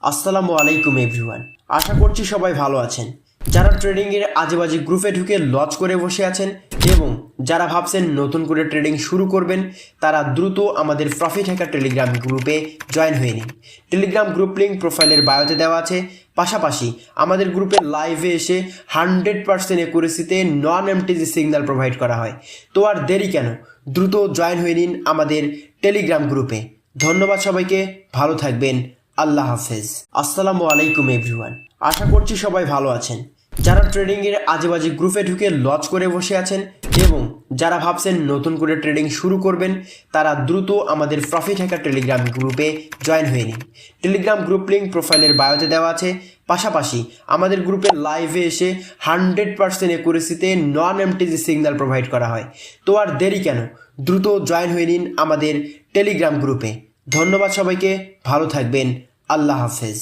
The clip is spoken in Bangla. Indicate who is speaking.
Speaker 1: আসসালামু আলাইকুম এভরিওয়ান। আশা করছি সবাই ভালো আছেন। যারা ট্রেডিংয়ের আজেবাজে গ্রুপে ঢুকে লজ করে বসে আছেন এবং যারা ভাবছেন নতুন করে ট্রেডিং শুরু করবেন, তারা দ্রুত আমাদের প্রফিট হ্যাকার টেলিগ্রাম গ্রুপে জয়েন হয়ে নিন। টেলিগ্রাম গ্রুপ লিঙ্ক প্রোফাইলের বায়োতে দেওয়া আছে। পাশাপাশি আমাদের গ্রুপে লাইভে এসে 100% একুরেসিতে নন এমটিজি সিগন্যাল প্রোভাইড করা হয়। তো আর দেরি কেন, দ্রুত জয়েন হয়ে নিন আমাদের টেলিগ্রাম গ্রুপে। ধন্যবাদ সবাইকে, ভালো থাকবেন। আল্লাহ হাফেজ। আসসালামু আলাইকুম এভরিওয়ান। আশা করছি সবাই ভালো আছেন। যারা ট্রেডিংয়ের আজেবাজে গ্রুপে ঢুকে লজ করে বসে আছেন এবং যারা ভাবছেন নতুন করে ট্রেডিং শুরু করবেন, তারা দ্রুত আমাদের প্রফিট হ্যাকার টেলিগ্রাম গ্রুপে জয়েন হয়ে নিন। টেলিগ্রাম গ্রুপ লিঙ্ক প্রোফাইলের বায়োতে দেওয়া আছে। পাশাপাশি আমাদের গ্রুপে লাইভে এসে 100% একুরেসিতে নন এমটিজি সিগন্যাল প্রোভাইড করা হয়। তো আর দেরি কেন, দ্রুত জয়েন হয়ে নিন আমাদের টেলিগ্রাম গ্রুপে। ধন্যবাদ সবাইকে, ভালো থাকবেন। আল্লাহ হাফেজ।